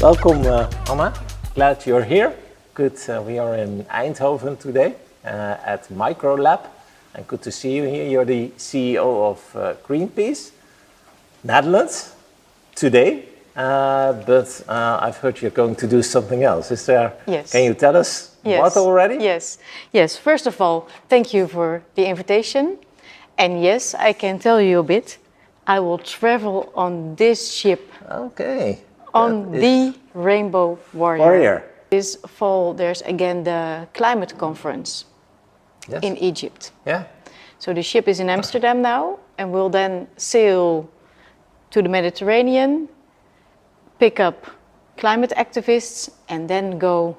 Welcome, Anna. Glad you're here. Good. We are in Eindhoven today at MicroLab, and good to see you here. You're the CEO of Greenpeace, Netherlands, today. But I've heard you're going to do something else. Is there? Yes. Can you tell us what already? Yes. Yes. First of all, thank you for the invitation. And yes, I can tell you a bit. I will travel on this ship. Okay. On the Rainbow Warrior. This fall, there's again the climate conference in Egypt. Yeah. So the ship is in Amsterdam now, and will then sail to the Mediterranean, pick up climate activists, and then go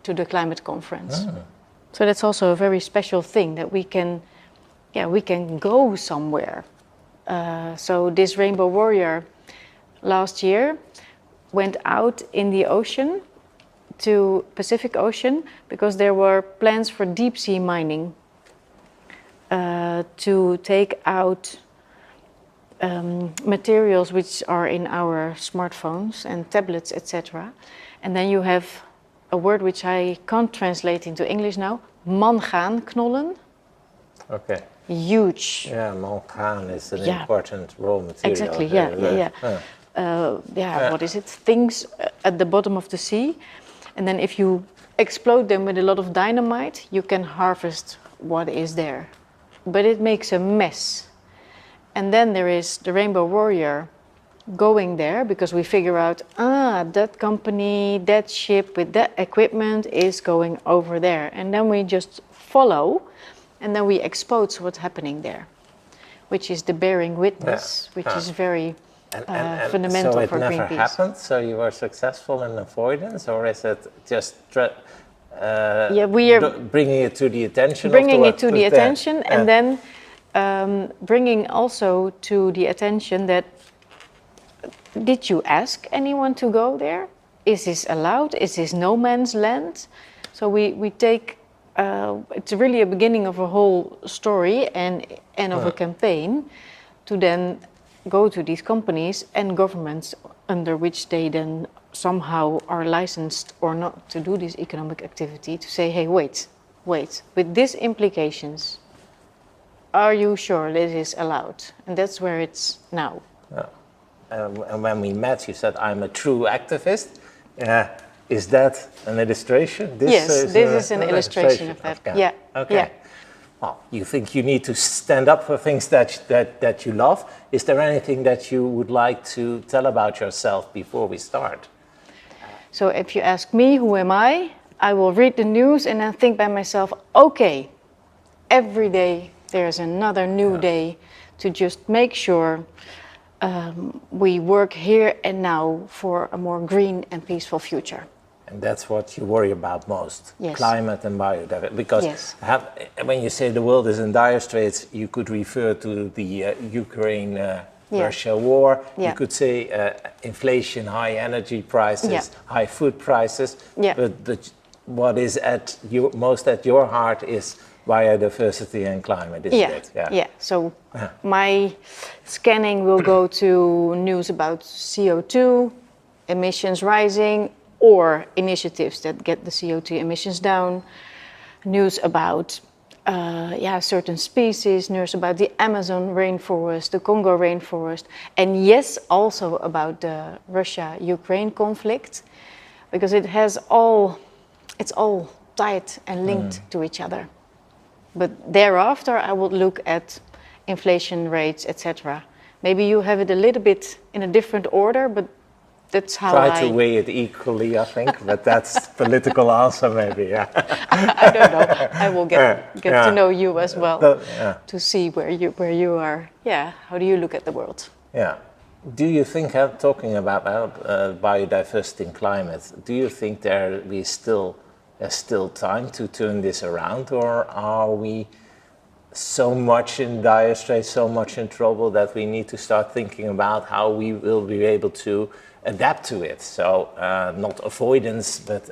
to the climate conference. Oh. So that's also a very special thing that we can go somewhere. So this Rainbow Warrior last year went out in the ocean to Pacific Ocean because there were plans for deep sea mining to take out materials which are in our smartphones and tablets, etc. And then you have a word which I can't translate into English now, mangaanknollen. Okay. Huge. Yeah, mangaan is an important raw material. Exactly, what is it? Things at the bottom of the sea. And then if you explode them with a lot of dynamite, you can harvest what is there. But it makes a mess. And then there is the Rainbow Warrior going there because we figure out, that company, that ship with that equipment is going over there. And then we just follow and then we expose what's happening there, which is the bearing witness, which is very fundamental for Greenpeace. So it never happened? So you were successful in avoidance, or is it just we are bringing it to the attention? Bringing it to the attention, and then bringing also to the attention that, did you ask anyone to go there? Is this allowed? Is this no man's land? So we take, it's really a beginning of a whole story and of a campaign to then go to these companies and governments under which they then somehow are licensed or not to do this economic activity to say, hey, wait, with these implications, are you sure this is allowed? And that's where it's now. Yeah. And when we met, you said, I'm a true activist. Is that an illustration? This is an illustration of that. Yeah. Okay. Yeah. Well, you think you need to stand up for things that you love. Is there anything that you would like to tell about yourself before we start? So if you ask me, who am I will read the news and then think by myself, okay, every day there's another new day to just make sure we work here and now for a more green and peaceful future. And that's what you worry about most, yes. Climate and biodiversity. Because when you say the world is in dire straits, you could refer to the Ukraine-Russia war. You could say inflation, high energy prices, high food prices. But what is most at your heart is biodiversity and climate, isn't it? So my scanning will go to news about CO2, emissions rising, or initiatives that get the CO2 emissions down, news about certain species, news about the Amazon rainforest, the Congo rainforest, and yes, also about the Russia-Ukraine conflict, because it's all tied and linked to each other. But thereafter, I would look at inflation rates, etc. Maybe you have it a little bit in a different order, but that's how Try to weigh it equally, I think, but that's political answer maybe, I don't know. I will get to know you as well, to see where you are. How do you look at the world? Do you think, talking about biodiversity and climate, do you think there's still time to turn this around, or are we so much in dire straits, so much in trouble that we need to start thinking about how we will be able to adapt to it? So not avoidance, but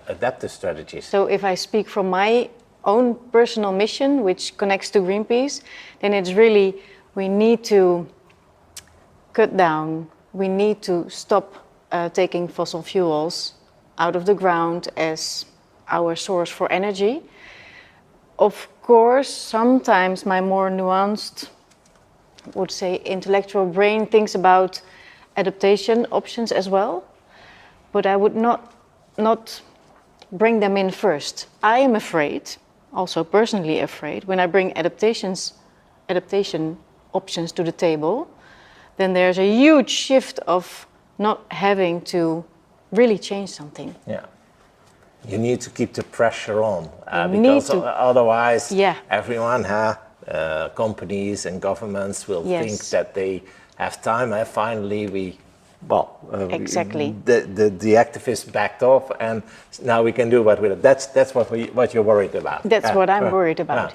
adaptive strategies. So if I speak from my own personal mission, which connects to Greenpeace, then it's really, we need to cut down, we need to stop taking fossil fuels out of the ground as our source for energy. Of course, sometimes my more nuanced, would say, intellectual brain thinks about adaptation options as well, but I would not bring them in first. I am afraid, also personally afraid, when I bring adaptation options to the table, then there's a huge shift of not having to really change something. Yeah. You need to keep the pressure on because otherwise everyone, companies and governments will think that they have time. And finally, exactly. The activists backed off, and now we can do what with it. That's what you're worried about. That's what I'm worried about.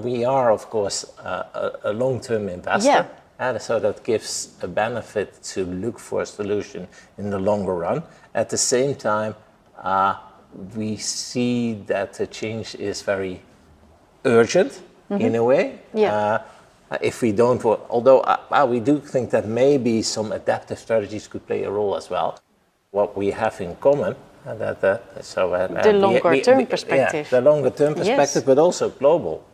We are, of course, a long-term investor. So that gives a benefit to look for a solution in the longer run. At the same time, we see that the change is very urgent in a way. If we don't, although we do think that maybe some adaptive strategies could play a role as well. What we have in common, the longer term perspective. The longer term perspective, but also global.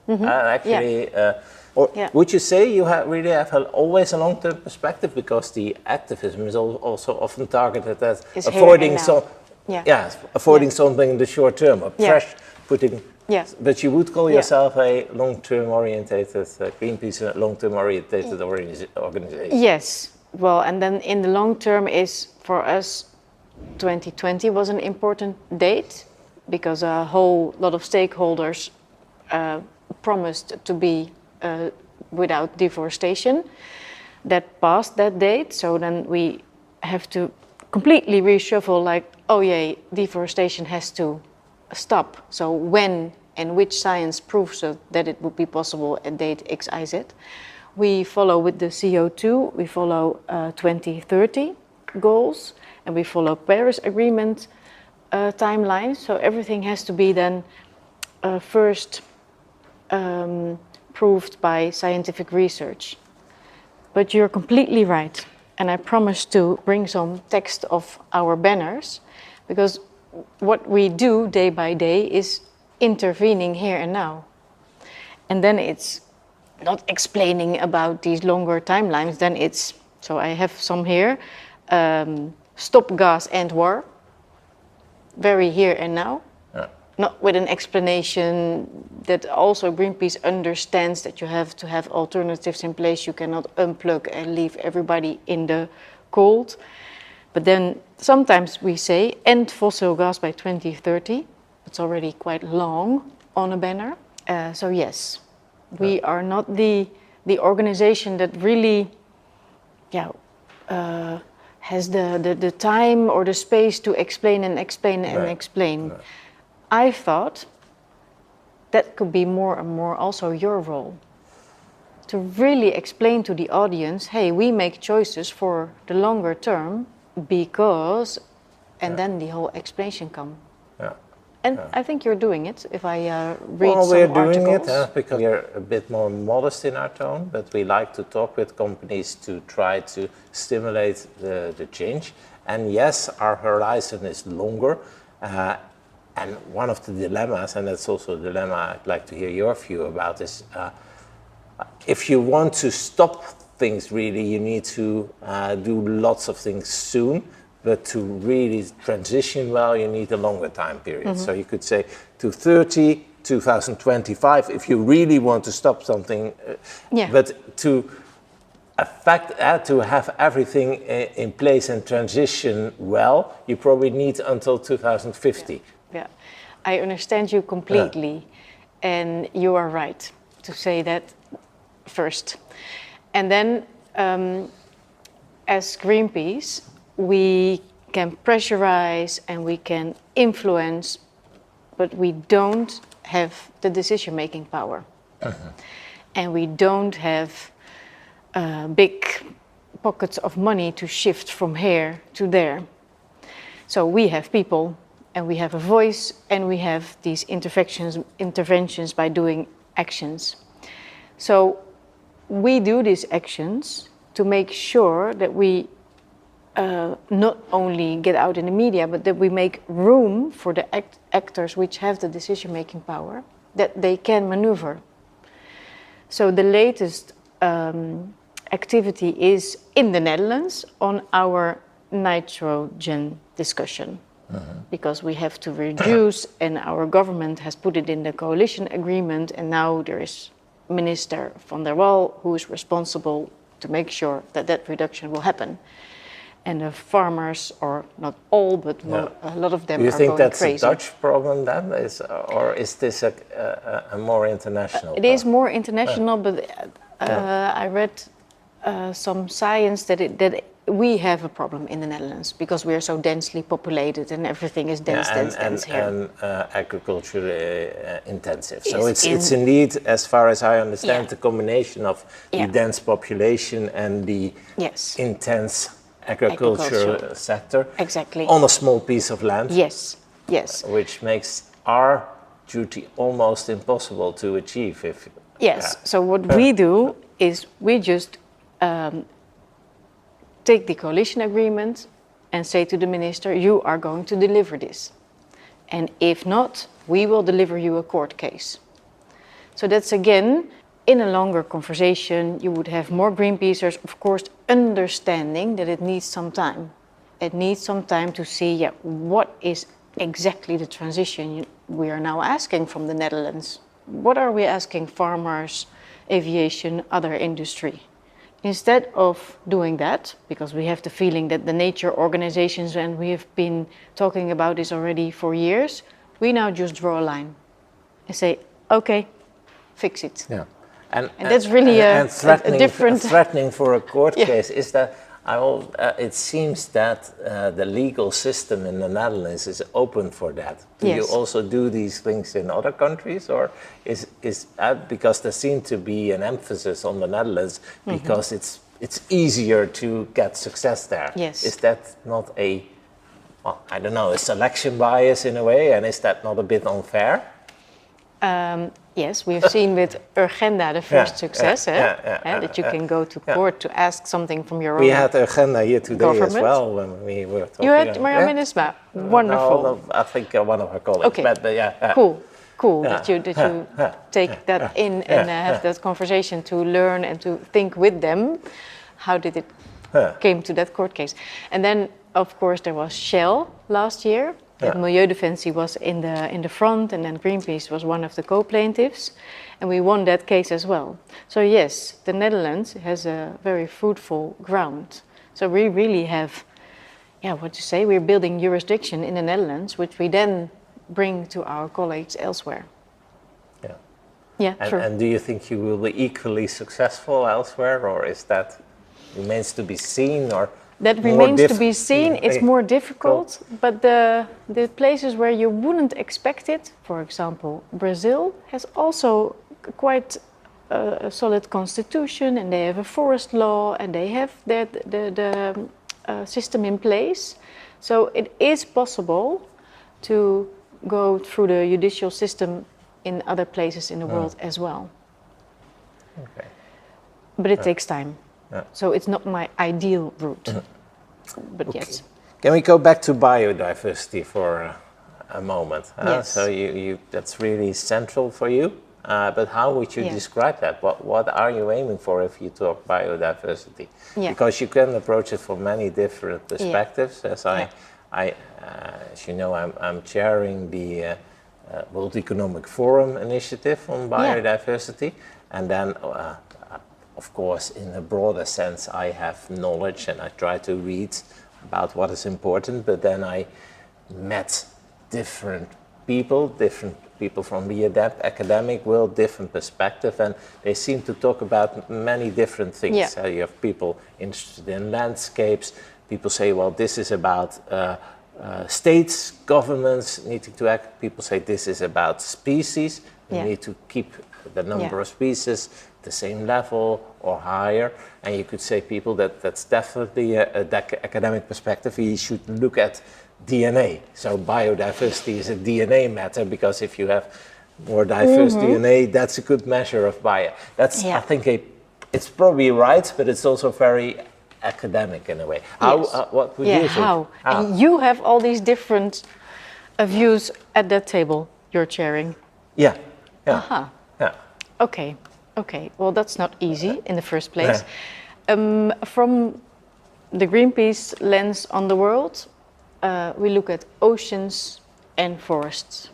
Would you say you really have always a long term perspective, because the activism is also often targeted at avoiding something in the short term, or putting. But you would call yourself a long-term orientated, Greenpeace, a long-term orientated organization. Yes. Well, and then in the long term is, for us, 2020 was an important date, because a whole lot of stakeholders promised to be without deforestation. That passed that date, so then we have to completely reshuffle, deforestation has to stop. So when and which science proves that it would be possible at date X, Y, Z. We follow with the CO2, we follow 2030 goals, and we follow Paris Agreement timelines. So everything has to be then first proved by scientific research. But you're completely right. And I promise to bring some text of our banners, because what we do day by day is intervening here and now. And then it's not explaining about these longer timelines, then it's, so I have some here, stop gas and war, very here and now. Not with an explanation that also Greenpeace understands that you have to have alternatives in place. You cannot unplug and leave everybody in the cold. But then sometimes we say end fossil gas by 2030. It's already quite long on a banner. So yes, we are not the organization that really has the time or the space to explain and explain and explain. I thought that could be more and more also your role, to really explain to the audience, hey, we make choices for the longer term because, and then the whole explanation come. And I think you're doing it, if I read some articles. Well, we're doing it because we're a bit more modest in our tone, but we like to talk with companies to try to stimulate the change. And yes, our horizon is longer. And one of the dilemmas, and that's also a dilemma I'd like to hear your view about, is if you want to stop things really, you need to do lots of things soon. But to really transition well, you need a longer time period. So you could say 2025, if you really want to stop something. But to have everything in place and transition well, you probably need until 2050. Yeah, I understand you completely. And you are right to say that first. And then as Greenpeace, we can pressurize and we can influence, but we don't have the decision-making power. And we don't have big pockets of money to shift from here to there. So we have people, and we have a voice, and we have these interventions by doing actions. So we do these actions to make sure that we not only get out in the media, but that we make room for the actors which have the decision-making power, that they can maneuver. So the latest activity is in the Netherlands on our nitrogen discussion. Because we have to reduce, and our government has put it in the coalition agreement, and now there is Minister van der Wal who is responsible to make sure that that reduction will happen. And the farmers, or not all, but a lot of them are going crazy. Do you think that's a Dutch problem then, or is this a more international problem? It is more international, but I read some science that we have a problem in the Netherlands because we are so densely populated and everything is dense here. And agriculture intensive. So it's indeed, as far as I understand, the combination of the dense population and the intense agriculture sector. Exactly. On a small piece of land. Yes. Which makes our duty almost impossible to achieve. So what we do is we just take the coalition agreement and say to the minister, you are going to deliver this. And if not, we will deliver you a court case. So that's again, in a longer conversation, you would have more Greenpeacers, of course, understanding that it needs some time. It needs some time to see, what is exactly the transition we are now asking from the Netherlands. What are we asking farmers, aviation, other industry? Instead of doing that, because we have the feeling that the nature organizations, and we have been talking about this already for years, we now just draw a line and say, okay, fix it. Yeah. And that's really a different... threatening for a court case is that it seems that the legal system in the Netherlands is open for that. Do you also do these things in other countries, or is because there seems to be an emphasis on the Netherlands because it's easier to get success there? Yes. Is that not a selection bias in a way, and is that not a bit unfair? Yes, we've seen with Urgenda the first success, that you can go to court to ask something from your own We had Urgenda here today government. as well when we were talking. You had Marja Minnesma, wonderful. No, I think one of her colleagues. Okay, but cool that you take that in and have that conversation to learn and to think with them. How did it came to that court case? And then, of course, there was Shell last year. Milieudefensie was in the front, and then Greenpeace was one of the co-plaintiffs, and we won that case as well. So yes, the Netherlands has a very fruitful ground. So we really have, we're building jurisdiction in the Netherlands, which we then bring to our colleagues elsewhere. True. And do you think you will be equally successful elsewhere, or is that remains to be seen, or? That remains to be seen. It's more difficult, but the places where you wouldn't expect it, for example, Brazil has also quite a solid constitution, and they have a forest law, and they have the system in place. So it is possible to go through the judicial system in other places in the world as well. Okay. But it takes time. So it's not my ideal route, but yes. Can we go back to biodiversity for a moment? Yes. So that's really central for you, but how would you describe that? What are you aiming for if you talk biodiversity? Because you can approach it from many different perspectives. As as you know, I'm chairing the World Economic Forum initiative on biodiversity, and then of course, in a broader sense, I have knowledge and I try to read about what is important, but then I met different people from the academic world, different perspective, and they seem to talk about many different things. You have people interested in landscapes, people say, well, this is about states, governments needing to act, people say this is about species, we need to keep the number of species the same level or higher, and you could say people that's definitely a academic perspective. We should look at DNA. So biodiversity is a DNA matter, because if you have more diverse DNA, that's a good measure of bio. That's I think it's probably right, but it's also very academic in a way. How, Yes. what would you think? How? And you have all these different views at that table you're chairing. Yeah, yeah, Aha. yeah. Okay, okay. Well, that's not easy in the first place. From the Greenpeace lens on the world, we look at oceans and forests.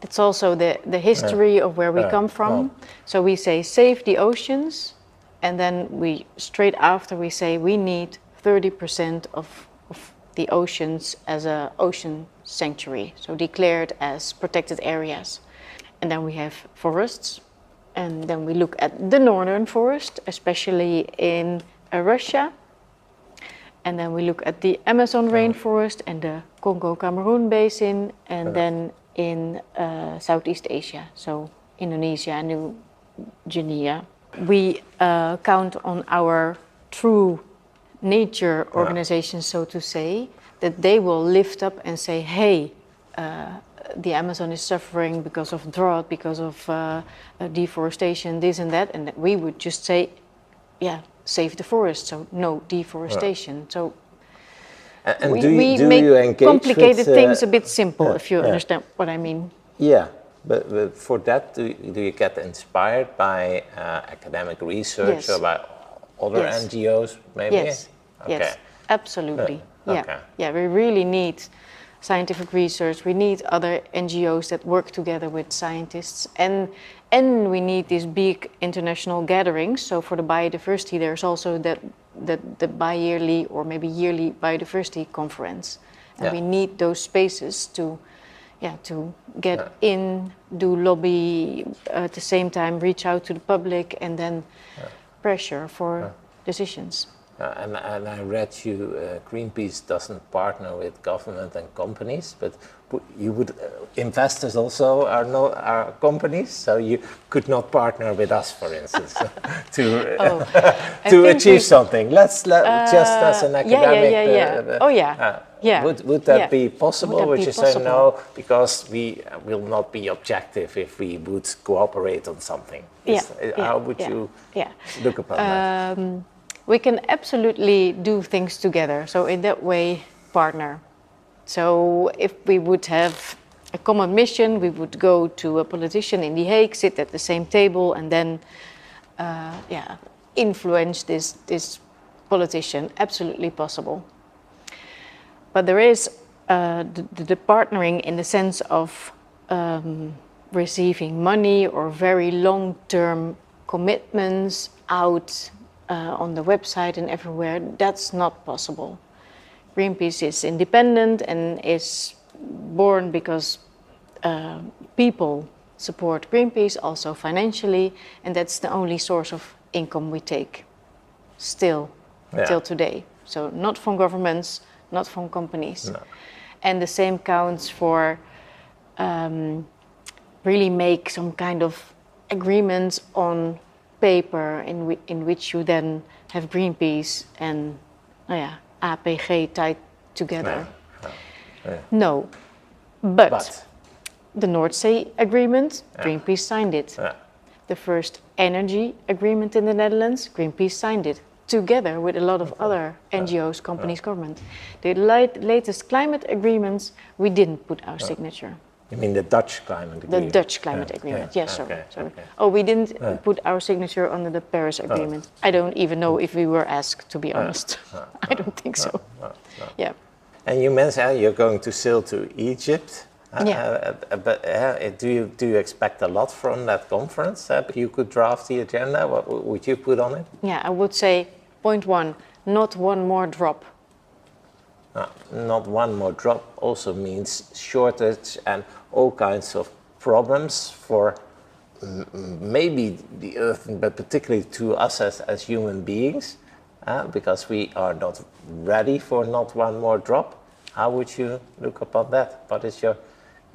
It's also the history of where we come from. So we say save the oceans, and then we straight after we say we need 30% of the oceans as an ocean sanctuary, so declared as protected areas. And then we have forests, and then we look at the northern forest, especially in Russia. And then we look at the Amazon rainforest and the Congo-Cameroon basin, and then in Southeast Asia, so Indonesia and New Guinea. We count on our true nature organizations, so to say, that they will lift up and say, hey, the Amazon is suffering because of drought, because of deforestation, this and that, and we would just say, yeah, save the forest, so no deforestation. So And we do you make engage complicated with, things a bit simple, if you understand what I mean. Yeah, but for that, do you get inspired by academic research or by other NGOs, maybe? Yes, yes, absolutely. Yeah, Okay. yeah. We really need scientific research. We need other NGOs that work together with scientists, and we need these big international gatherings. So for the biodiversity, there's also the bi-yearly or maybe yearly biodiversity conference, and we need those spaces to get in, do lobby, at the same time reach out to the public, and then pressure for decisions. And I read Greenpeace doesn't partner with government and companies, but you would investors also are companies, so you could not partner with us, for instance, to achieve something. Let's just as an academic. Would that be possible? Would you say no, because we will not be objective if we would cooperate on something? How would you look upon that? We can absolutely do things together. So in that way, partner. So if we would have a common mission, we would go to a politician in The Hague, sit at the same table, and then influence this politician. Absolutely possible. But there is the partnering in the sense of receiving money or very long-term commitments out on the website and everywhere. That's not possible. Greenpeace is independent and is born because people support Greenpeace, also financially, and that's the only source of income we take still till today. So not from governments, not from companies. No. And the same counts for really make some kind of agreements on paper in which you then have Greenpeace and APG tied together. No. But the North Sea Agreement, Greenpeace signed it. The first energy agreement in the Netherlands, Greenpeace signed it, together with a lot of other NGOs, companies, government. The latest climate agreements, we didn't put our signature. You mean the Dutch climate agreement? The Dutch climate agreement, yes, sorry. Oh, we didn't put our signature under the Paris Agreement. I don't even know if we were asked, to be honest. I don't think so. Yeah. And you mentioned you're going to sail to Egypt. But do you expect a lot from that conference? You could draft the agenda. What would you put on it? Yeah, I would say, point one, not one more drop. Not one more drop also means shortage and all kinds of problems for maybe the earth, but particularly to us as human beings, because we are not ready for not one more drop. How would you look upon that? What is you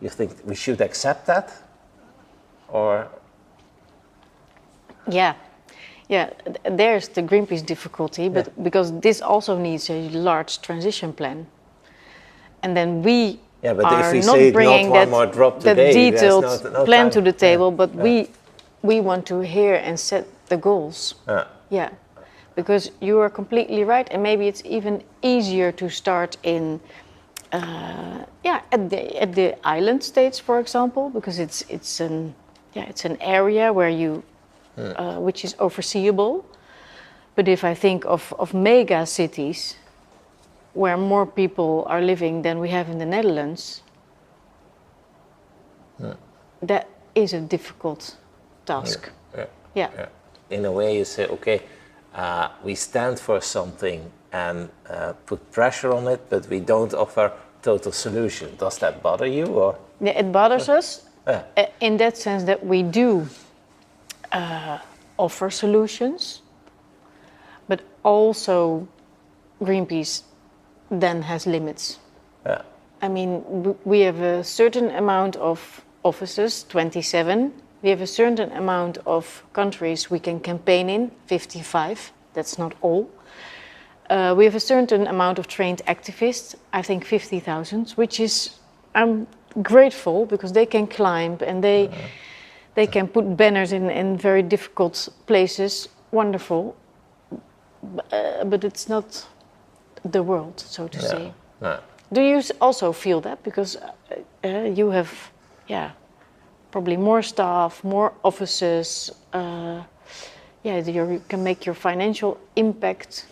think we should accept that, or? Yeah, there's the Greenpeace difficulty, but because this also needs a large transition plan, and then we are not bringing that detailed plan to the table, but we want to hear and set the goals. But because you are completely right, and maybe it's even easier to start in at the island states, for example, because it's an area where you which is overseeable. But if I think of mega cities where more people are living than we have in the Netherlands, that is a difficult task. Yeah. In a way, you say, okay, we stand for something and put pressure on it, but we don't offer total solution. Does that bother you, or? Yeah, it bothers us in that sense that we do offer solutions, but also Greenpeace then has limits. Yeah. I mean, we have a certain amount of offices, 27. We have a certain amount of countries we can campaign in, 55. That's not all. We have a certain amount of trained activists, I think 50,000, which is, I'm grateful because they can climb and they can put banners in very difficult places. Wonderful. But it's not the world, so to say. No. Do you also feel that? Because you have, probably more staff, more offices. You can make your financial impact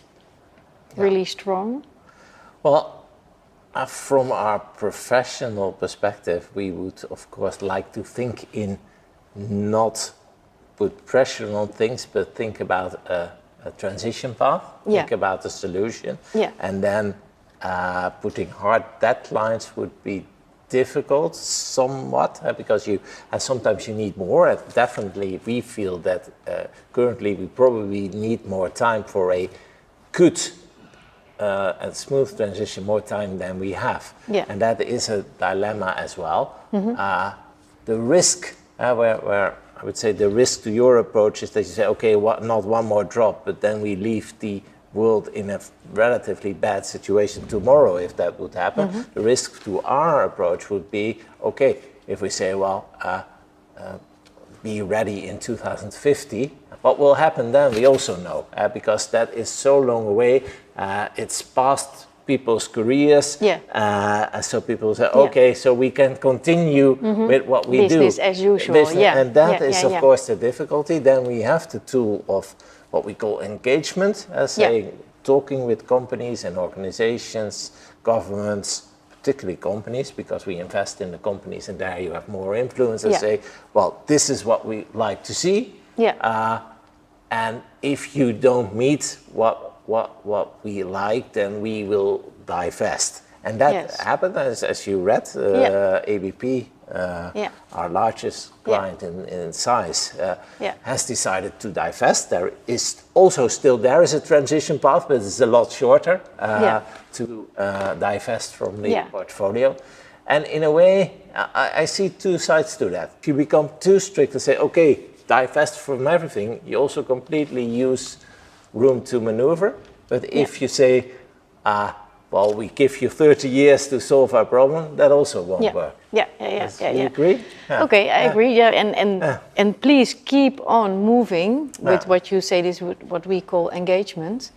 really strong. Well, from our professional perspective, we would, of course, like to think in not put pressure on things, but think about a transition path, think about a solution, and then putting hard deadlines would be difficult somewhat because sometimes you need more. Definitely, we feel that currently we probably need more time for a good and smooth transition, more time than we have, and that is a dilemma as well. The risk, where I would say the risk to your approach is that you say, okay, not one more drop, but then we leave the world in a relatively bad situation tomorrow if that would happen. The risk to our approach would be, okay, if we say, be ready in 2050, what will happen then we also know, because that is so long away, it's past people's careers, and so people say, okay, so we can continue with what we do. Business as usual, and that is of course the difficulty. Then we have the tool of what we call engagement, talking with companies and organizations, governments, particularly companies, because we invest in the companies and there you have more influence, and say, well, this is what we like to see. And if you don't meet what we like, then we will divest. And that happened, as you read, ABP, our largest client in size, has decided to divest. There is also there is a transition path, but it's a lot shorter to divest from the portfolio. And in a way, I see two sides to that. If you become too strict and say, okay, divest from everything, you also completely use room to maneuver. But if you say, well, we give you 30 years to solve our problem, that also won't work. You agree? Okay, I agree. And please keep on moving with what you say is what we call engagement.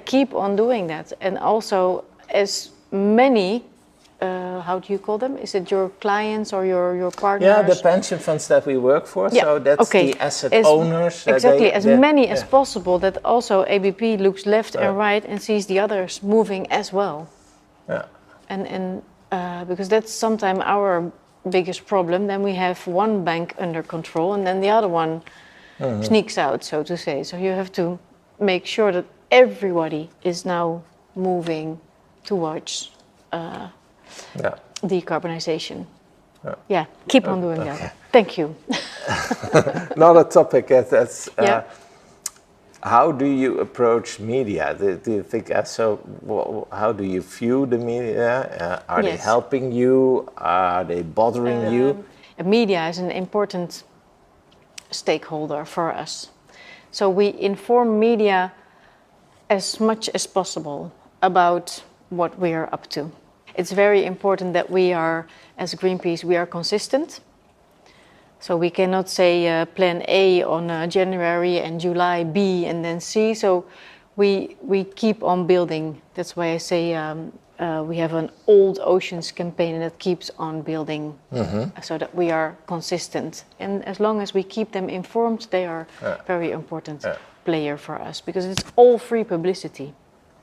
Keep on doing that. And also, as many, how do you call them? Is it your clients or your partners? Yeah, the pension funds that we work for. So that's the asset owners. Exactly, as many as possible, that also ABP looks left and right and sees the others moving as well. And because that's sometimes our biggest problem. Then we have one bank under control and then the other one sneaks out, so to say. So you have to make sure that everybody is now moving towards decarbonization. Keep on doing that. Thank you. Another topic that's how do you approach media? Do you think how do you view the media? Are they helping you? Are they bothering you? Media is an important stakeholder for us. So we inform media as much as possible about what we are up to. It's very important that we are, as Greenpeace, we are consistent. So we cannot say plan A on January and July B and then C. So we keep on building. That's why I say we have an old oceans campaign that keeps on building, so that we are consistent. And as long as we keep them informed, they are very important player for us, because it's all free publicity.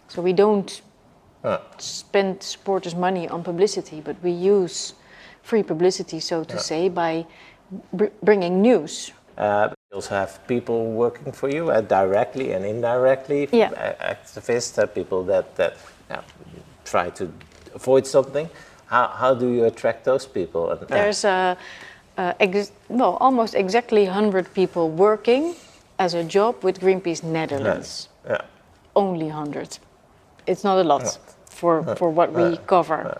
So we don't spend supporters' money on publicity, but we use free publicity, so to say, by bringing news. You also have people working for you directly and indirectly, activists, people that try to avoid something. How do you attract those people? There's almost exactly 100 people working as a job with Greenpeace Netherlands. Only 100. It's not a lot for what we cover.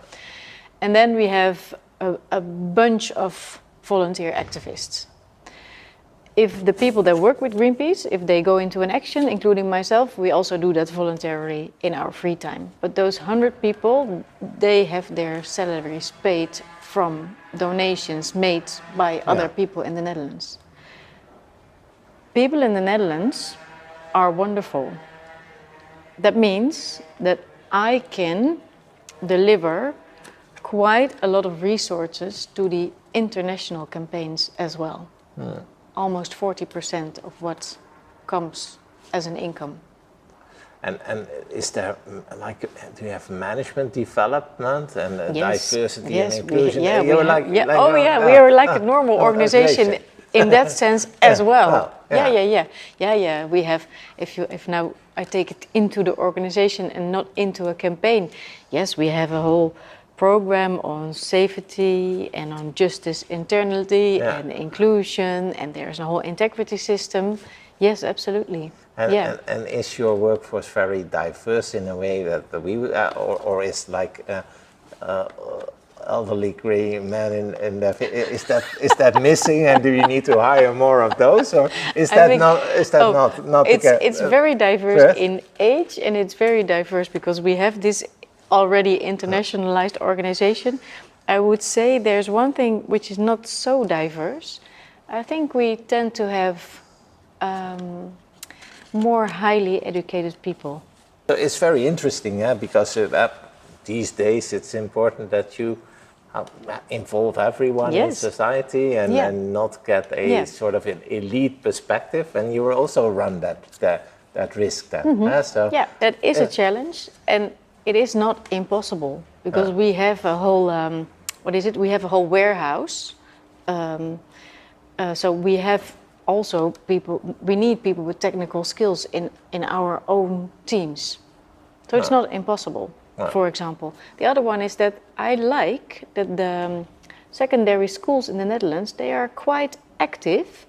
And then we have a bunch of volunteer activists. If the people that work with Greenpeace, if they go into an action, including myself, we also do that voluntarily in our free time. But those 100 people, they have their salaries paid from donations made by other people in the Netherlands. People in the Netherlands are wonderful. That means that I can deliver quite a lot of resources to the international campaigns as well. Almost 40% of what comes as an income. And is there, do you have management development and diversity and inclusion? We are like a normal organization in that sense as well. We have, if now I take it into the organization and not into a campaign, yes, we have a whole program on safety and on justice internally and inclusion, and there's a whole integrity system. Yes, absolutely. And is your workforce very diverse in a way that we or is like elderly grey man in the, is that missing, and do you need to hire more of those, or is that not it's very diverse in age, and it's very diverse because we have this already internationalized organization. I would say there's one thing which is not so diverse. I think we tend to have more highly educated people. So it's very interesting, because these days it's important that you involve everyone in society and not get a sort of an elite perspective, and you will also run that risk then. That is a challenge, and it is not impossible, because we have a whole, we have a whole warehouse. So we have also people, we need people with technical skills in our own teams. So it's not impossible, for example. The other one is that I like that the secondary schools in the Netherlands, they are quite active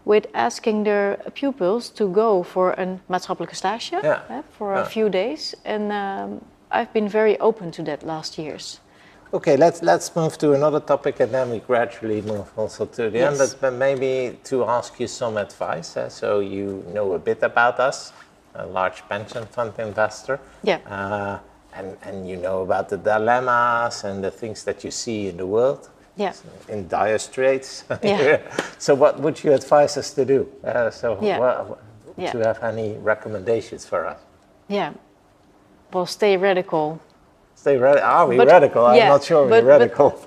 with asking their pupils to go for a maatschappelijke stage for a few days. And I've been very open to that last years. Okay, let's move to another topic, and then we gradually move also to the end. But maybe to ask you some advice. So you know a bit about us, a large pension fund investor. And you know about the dilemmas and the things that you see in the world. In dire straits. So what would you advise us to do? Do you have any recommendations for us? Well, stay radical. Are we radical? I'm not sure we're radical.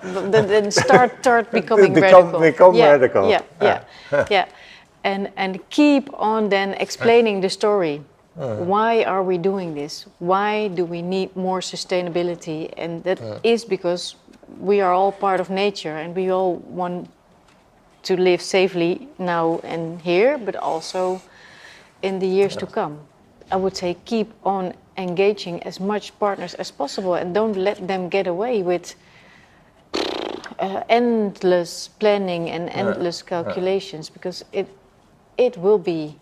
Then start becoming radical. Become radical. And keep on then explaining the story. Why are we doing this? Why do we need more sustainability? And that is because we are all part of nature, and we all want to live safely now and here, but also in the years to come. I would say keep on engaging as much partners as possible, and don't let them get away with endless planning and endless calculations, because it will be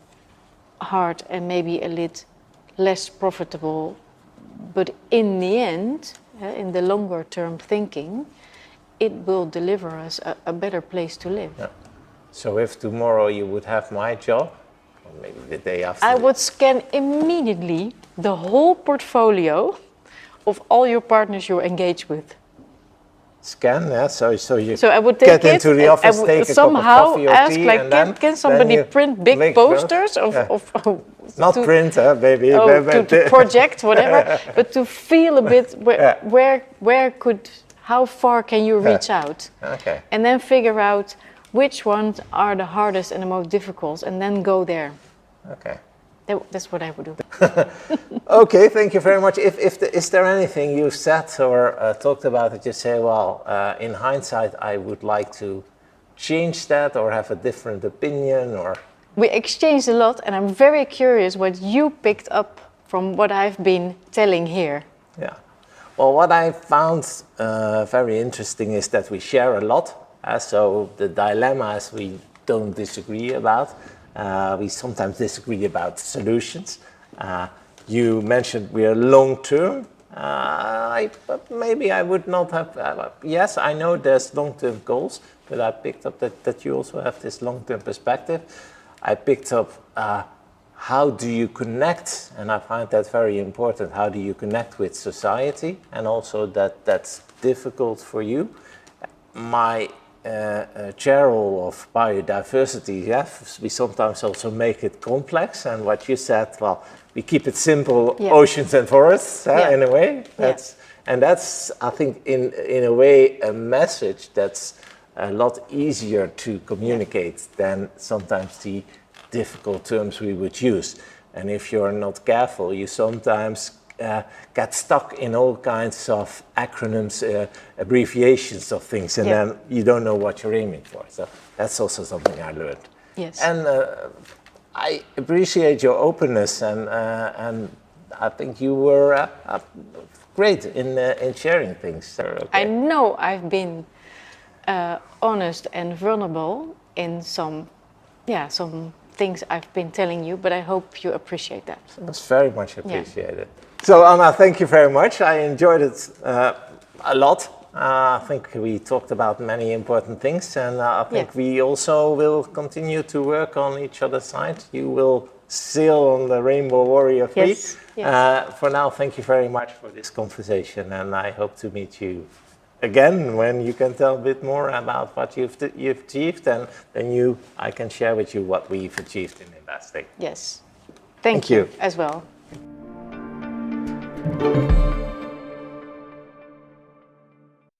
hard and maybe a little less profitable, but in the end, in the longer term thinking, it will deliver us a better place to live. So if tomorrow you would have my job, or maybe the day after, I would scan immediately the whole portfolio of all your partners you engage with. Scan, so you I would get into the office, take a cup of coffee or tea, can somebody print big posters of Not print, baby. To project whatever, but to feel a bit how far can you reach out? Okay. And then figure out which ones are the hardest and the most difficult, and then go there. Okay. That's what I would do. Okay, thank you very much. Is there anything you've said or talked about that you say, well, in hindsight, I would like to change that or have a different opinion? Or we exchanged a lot, and I'm very curious what you picked up from what I've been telling here. Yeah. Well, what I found very interesting is that we share a lot. So the dilemmas we don't disagree about. We sometimes disagree about solutions. You mentioned we are long-term. But maybe I would not have... yes, I know there's long-term goals, but I picked up that you also have this long-term perspective. I picked up how do you connect, and I find that very important. How do you connect with society? And also that's difficult for you. My chair role of biodiversity, yes, we sometimes also make it complex. And what you said, well, we keep it simple, oceans and forests, in a way. And that's, I think, in a way, a message that's a lot easier to communicate than sometimes the difficult terms we would use. And if you're not careful, you sometimes get stuck in all kinds of acronyms, abbreviations of things, and then you don't know what you're aiming for. So that's also something I learned. Yes. And I appreciate your openness, and I think you were great in sharing things. So, okay. I know I've been honest and vulnerable in some things I've been telling you, but I hope you appreciate that. That's very much appreciated. So Anna, thank you very much. I enjoyed it a lot. I think we talked about many important things, and I think we also will continue to work on each other's side. You will sail on the Rainbow Warrior fleet. Yes. For now, thank you very much for this conversation, and I hope to meet you again when you can tell a bit more about what you've achieved, and then I can share with you what we've achieved in investing. Yes. Thank you as well.